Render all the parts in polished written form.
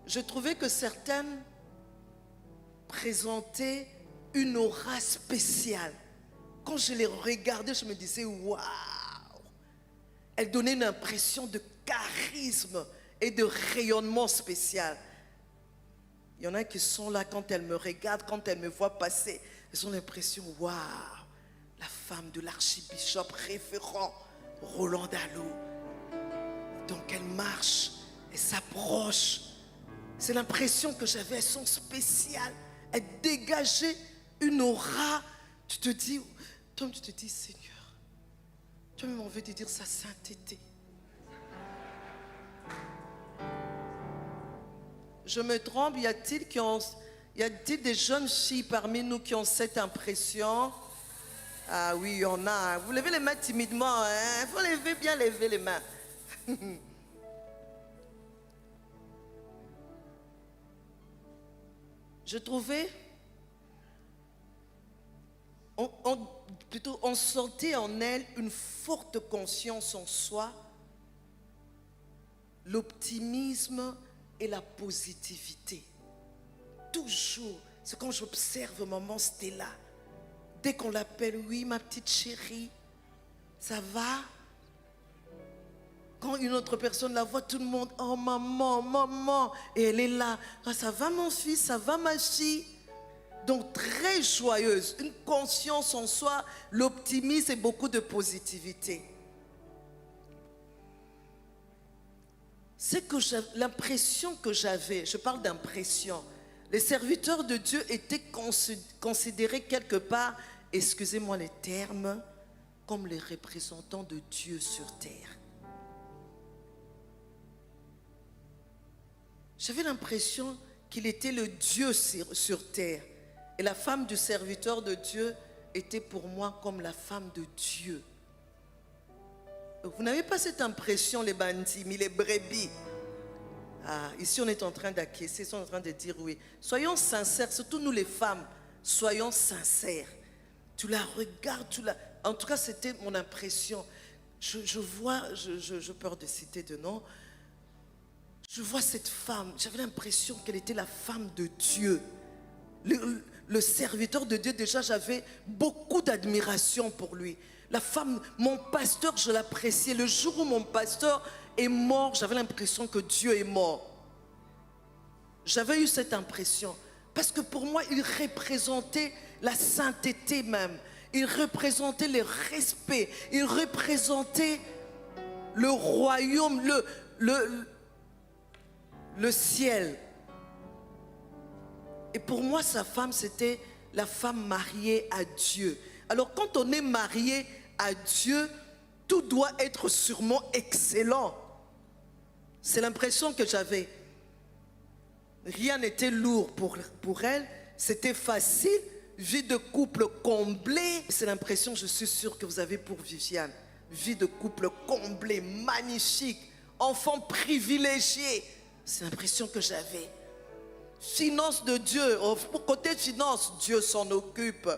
je trouvais que certaines présentaient une aura spéciale. Quand je les regardais, je me disais, waouh! Elles donnaient une impression de charisme et de rayonnement spécial. Il y en a qui sont là quand elles me regardent, quand elles me voient passer, elles ont l'impression, waouh, la femme de l'archibishop référent Roland Dallot. Donc elle marche, elle s'approche. C'est l'impression que j'avais, elles sont spéciales. Elles dégageaient une aura. Tu te dis, toi tu te dis, Seigneur, toi-même on veut te dire sa sainteté. Je me trompe, y a-t-il des jeunes filles parmi nous qui ont cette impression? Ah oui, il y en a. Vous levez les mains timidement, hein? Il faut bien lever les mains. Je trouvais, on sentait en elle une forte conscience en soi, l'optimisme et la positivité. Toujours, c'est quand j'observe maman Stella, dès qu'on l'appelle, oui ma petite chérie, ça va? Quand une autre personne la voit, tout le monde, oh maman, maman, et elle est là, ah, ça va mon fils, ça va ma fille? Donc très joyeuse, une conscience en soi, l'optimisme et beaucoup de positivité. C'est que l'impression que j'avais, je parle d'impression, les serviteurs de Dieu étaient considérés quelque part, excusez-moi les termes, comme les représentants de Dieu sur terre. J'avais l'impression qu'il était le Dieu sur terre. Et la femme du serviteur de Dieu était pour moi comme la femme de Dieu. Vous n'avez pas cette impression, les bandits, mais les brebis. Ah, ici on est en train d'acquiescer, ils sont en train de dire oui. Soyons sincères, surtout nous les femmes, soyons sincères. Tu la regardes, en tout cas c'était mon impression. Je vois, j'ai peur de citer de nom. Je vois cette femme, j'avais l'impression qu'elle était la femme de Dieu. Le serviteur de Dieu, déjà j'avais beaucoup d'admiration pour lui. La femme, mon pasteur, je l'appréciais. Le jour où mon pasteur est mort, j'avais l'impression que Dieu est mort. J'avais eu cette impression. Parce que pour moi, il représentait la sainteté même. Il représentait le respect. Il représentait le royaume, le ciel. Et pour moi, sa femme, c'était la femme mariée à Dieu. Alors quand on est marié à Dieu, tout doit être sûrement excellent. C'est l'impression que j'avais. Rien n'était lourd pour elle, c'était facile, vie de couple comblée. C'est l'impression, je suis sûre, que vous avez pour Viviane. Vie de couple comblée, magnifique, enfant privilégié. C'est l'impression que j'avais. Finance de Dieu, pour côté finance, Dieu s'en occupe.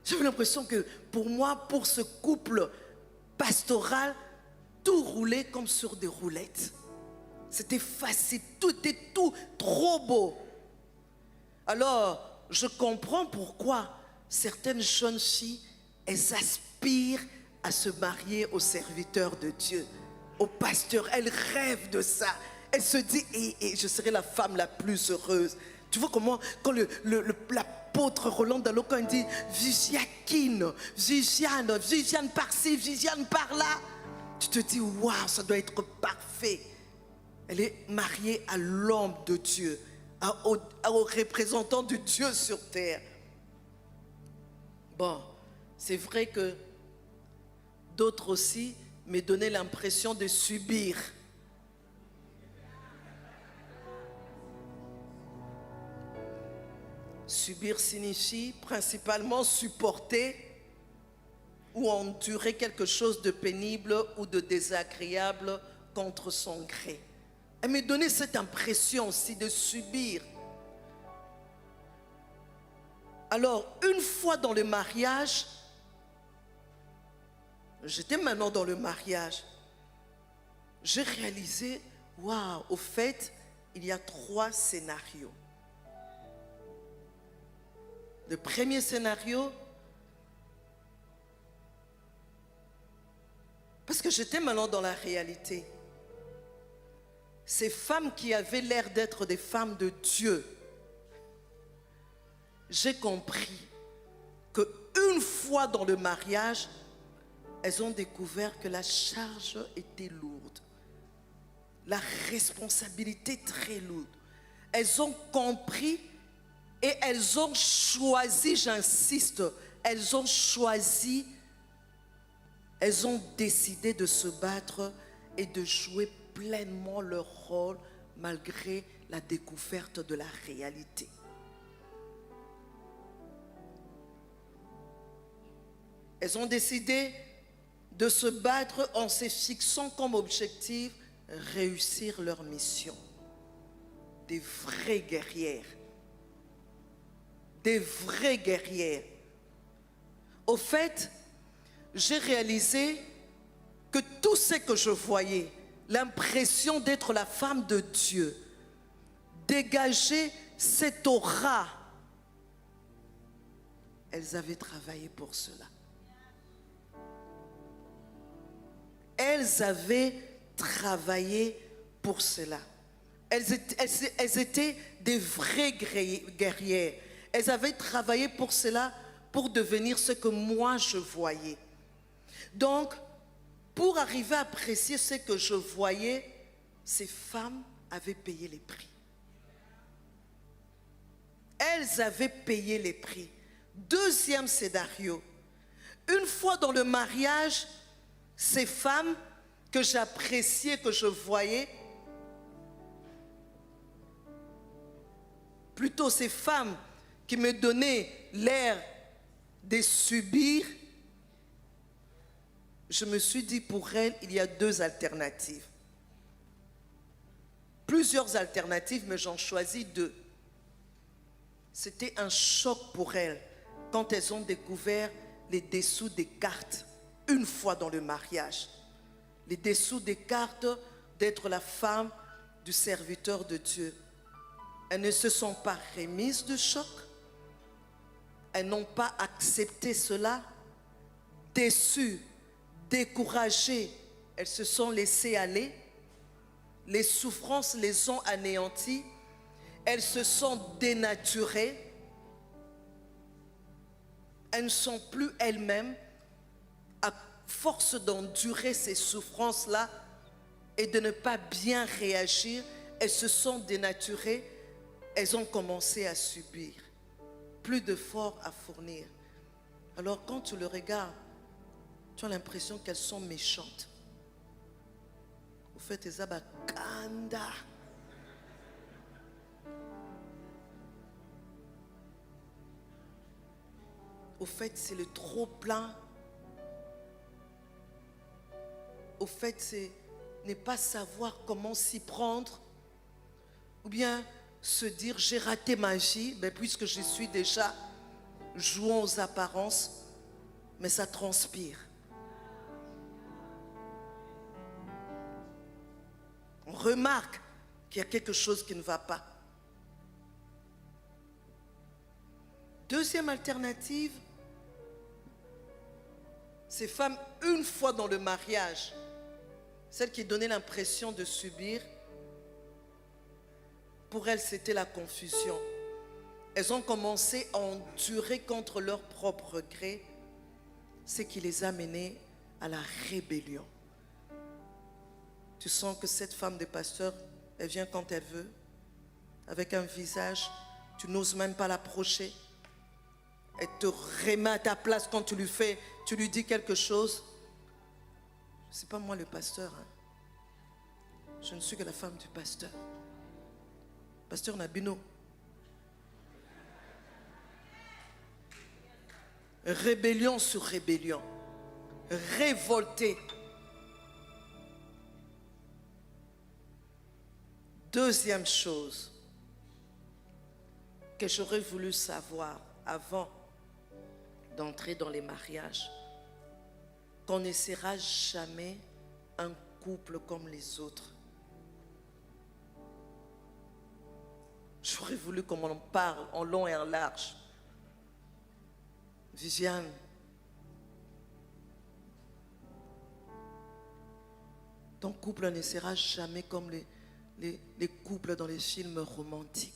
J'avais l'impression que pour moi, pour ce couple pastoral, tout roulait comme sur des roulettes. C'était facile, tout était trop beau. Alors, je comprends pourquoi certaines jeunes filles, elles aspirent à se marier au serviteur de Dieu, au pasteur. Elles rêvent de ça. Elles se disent, et je serai la femme la plus heureuse. Tu vois comment, quand l'apôtre Roland Dallot, quand il dit Viviane par-ci, Viviane par-là, tu te dis, waouh, ça doit être parfait. Elle est mariée à l'homme de Dieu, au représentant de Dieu sur terre. Bon, c'est vrai que d'autres aussi me donnaient l'impression de subir. Subir signifie principalement supporter ou endurer quelque chose de pénible ou de désagréable contre son gré. Elle me donnait cette impression aussi de subir. Alors, une fois dans le mariage, j'étais maintenant dans le mariage, j'ai réalisé, waouh, au fait, il y a 3 scénarios. Le premier scénario, parce que j'étais maintenant dans la réalité, ces femmes qui avaient l'air d'être des femmes de Dieu, j'ai compris qu'une fois dans le mariage, elles ont découvert que la charge était lourde, la responsabilité très lourde. Elles ont compris et elles ont choisi, j'insiste, elles ont choisi, elles ont décidé de se battre et de jouer pleinement leur rôle malgré la découverte de la réalité. Elles ont décidé de se battre en se fixant comme objectif réussir leur mission. Des vraies guerrières. Des vraies guerrières. Au fait, j'ai réalisé que tout ce que je voyais, l'impression d'être la femme de Dieu, dégager cette aura, elles avaient travaillé pour cela. Elles avaient travaillé pour cela. Elles étaient des vraies guerrières. Elles avaient travaillé pour cela, pour devenir ce que moi je voyais. Donc, pour arriver à apprécier ce que je voyais, ces femmes avaient payé les prix. Elles avaient payé les prix. Deuxième scénario. Une fois dans le mariage, ces femmes que j'appréciais, que je voyais, plutôt ces femmes qui me donnaient l'air de subir, je me suis dit pour elles, il y a 2 alternatives. Plusieurs alternatives, mais j'en choisis 2. C'était un choc pour elles quand elles ont découvert les dessous des cartes une fois dans le mariage. Les dessous des cartes d'être la femme du serviteur de Dieu. Elles ne se sont pas remises de choc. Elles n'ont pas accepté cela. Déçues, découragées, elles se sont laissées aller. Les souffrances les ont anéanties. Elles se sont dénaturées. Elles ne sont plus elles-mêmes. À force d'endurer ces souffrances-là et de ne pas bien réagir, elles se sont dénaturées. Elles ont commencé à subir. Plus d'efforts à fournir. Alors quand tu le regardes, tu as l'impression qu'elles sont méchantes. Au fait, elles ont kanda. Au fait, c'est le trop plein. Au fait, c'est ne pas savoir comment s'y prendre. Ou bien se dire, j'ai raté ma vie, mais puisque je suis déjà jouant aux apparences, mais ça transpire. On remarque qu'il y a quelque chose qui ne va pas. Deuxième alternative, ces femmes, une fois dans le mariage, celles qui donnaient l'impression de subir, pour elles, c'était la confusion. Elles ont commencé à endurer contre leur propre gré ce qui les a menées à la rébellion. Tu sens que cette femme de pasteur, elle vient quand elle veut, avec un visage, tu n'oses même pas l'approcher. Elle te remet à ta place quand tu lui dis quelque chose. Ce n'est pas moi le pasteur. Je ne suis que la femme du pasteur. Pasteur Nabino. Rébellion sur rébellion. Révolté. Deuxième chose que j'aurais voulu savoir avant d'entrer dans les mariages, qu'on ne sera jamais un couple comme les autres. j'aurais voulu qu'on en parle en long et en large. Viviane, ton couple ne sera jamais comme les couples dans les films romantiques.